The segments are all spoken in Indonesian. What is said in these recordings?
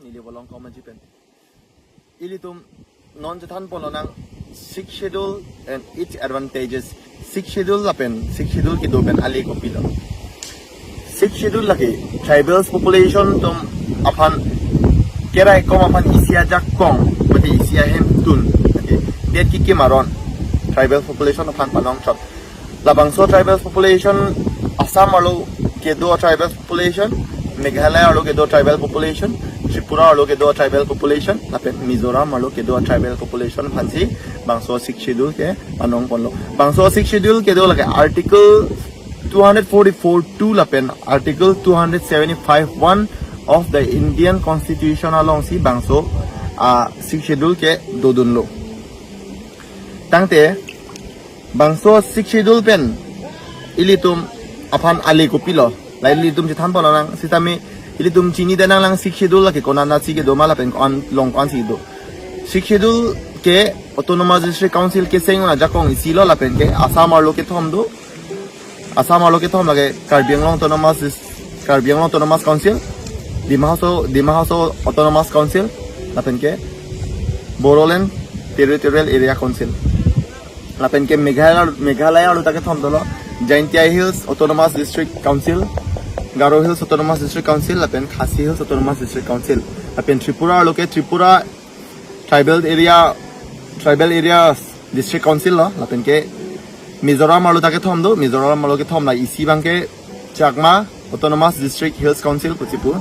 nili bolong common jipen ilitum non jethan polonang six schedule and its advantages six schedule lapen six schedule ki dopen ali kopilo six schedule laki tribals population tum aphan kerai kom aphan isia Jakong pati isia hemtun det ki maron tribal population aphan panong chop labangso tribal population Assam alo ke do tribal population Meghalaya alo ke do tribal population Tripura alo ke do tribal population lapen Mizoram alo ke do tribal population phansi bangso six schedule ke panong ponlo bangso six schedule ke do lake article 244(2) lapen article 275(1) of the Indian Constitution along si bangso six schedule ke dodunlo tangte bangso six schedule pen ilitum aphan ali kopilo lai ilitum je thampo nang sitami ilitum chini denang lang six schedule ke konana si ke domala pen on long kon si do six schedule ke autonomous district council ke sengona Jakong isilo la pen ke Assam alo ke thomdo Assam alo ke thom lage Karbi Anglong autonomous council Dima House autonomous council la pen ke Bodoland territorial area council la pen ke Meghalaya alo ta ke thomdo lo Jaintia Hills autonomous district council Garo Hills autonomous district council la pen Khasi Hills autonomous district council la pen Tripura alo ke Tripura tribal area district council lo la pen ke Mizoram alo ta ke thomdo Mizoram alo ke thom la isi bang ke Chakma autonomous district hills council Puchipur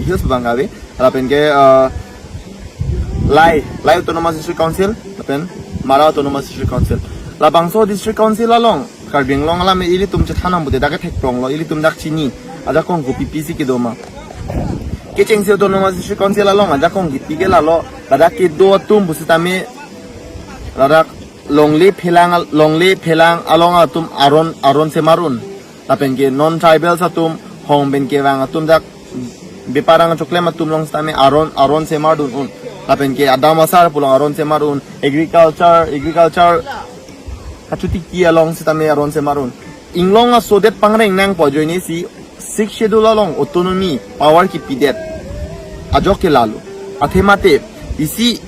hills bangawe la pen ke Lai autonomous district council la pen Mara autonomous district council la bangso district council along Karbi Anglong ala me ili tum che thanam bude da ke thek prong lo ili tum dak chini aja kong ko PPC ke doma ke chengsi autonomous district council along aja kong gi pige la lo da ke do tum busitame la longli phelang along atum aron se marun la pen ke non tribal atum hong ben ke wang atum dak beparang choklem atum long stame aron se marun un la pen ke adamasar pulang aron se marun agriculture kachuti ki along sitame aron se marun inglong a sodet pangreng nang pojoini si six schedule along autonomy power ki pidet ajok ke lalu athemate isi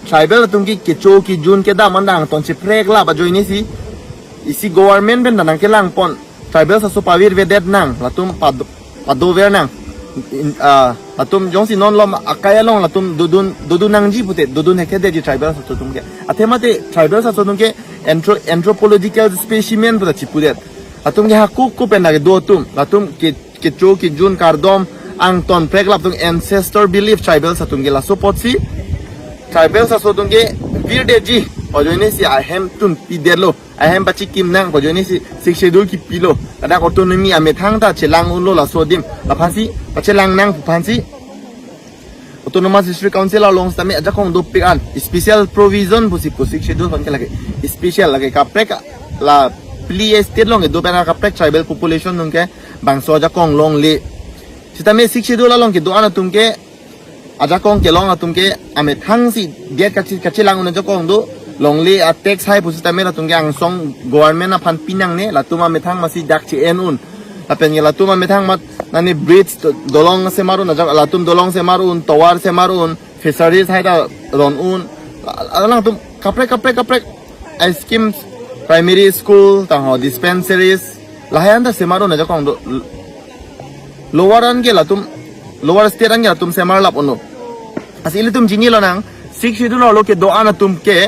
tribal tungki kecho ki jun ke da mandang ton se prek la bajoini si isi government ben nang ke lang pon tribal sa so pawir vedet nang latum padover nang latum jongsi non lom akaya long latum dudun nang ji pute dudun hekede ji tribal sa tung ke athemate tribal sa tung ke anthropological specimen pada cipudet atum ge hakuk ku pen lage do tum latum ke cho ki jun kardom ang ton prek latung ancestor belief tribal sa tung ge la support si tribal sa so tung ge virde ji ojone si ahem tun pidelo ahem bachi kim nang ojone si six schedule ki pilo ada autonomy ame thang ta chelang unlo la sodim la phansi pachelang nang phansi autonomous district council along stame Jakong do pikan special provision busi six schedule kon ke lage special lage kaprek la pli state long do pena kaprek tribal population nung ke bangso Jakong long le sitame six schedule along ke do ana tum ke Jakong ke long atum ke ame thang si get kachilang un Jakong do long le a tax hai busi tame la tum ke ang song government na phan pinang ne la tuma me thang masi dak chi en un apen la tuma me thang mat nani bridge dolong se marun la tum dolong se marun tower se marun fisheries hai da ron un alang tum kaprek ice cream primary school ta ho dispensaries la hayan da se marun ja kong do lower an ge la tum lower state an ge tum se mar lap ono asili tum jini lo nang six schedule lo ke do ana tum ke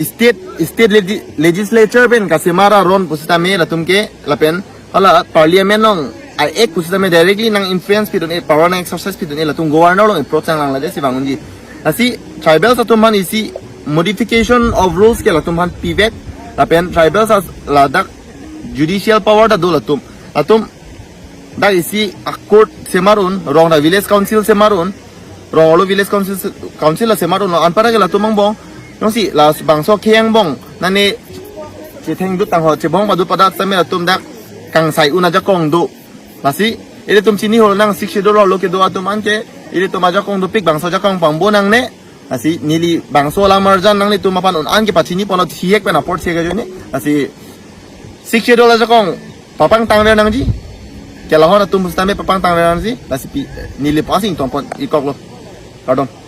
state legislature ben ka se mara ron pusita me la tum ke la pen ala parliament nong ai ek pusita me directly nang influence pidon e power nang exercise pidon e la tum governor long approach nang la de si bangunji asi tribals atum man isi modification of rules ke la tum han pivek la pen tribals as la dak judicial power da do la tum da isi court semarun rong da village council semarun rong lo village council la semarun an para ke la tum bong nong si la bangso kheng bong nani che theng du tang ho che bong ba du pada same la tum dak kang sai una Jakong do lasi ile tum chini hol nang six schedule lo ke do atum an ke ile tum Jakong do pik bangso Jakong pangbo nang ne lasi nili bangso la marjan nang le tum apan on an ke pachini pono thiek pe na port se ga jone lasi six schedule Jakong papang tang le nang ji Que la hora tu mustame papang tang si, la si nili passing ton pon ikok lo. Pardon.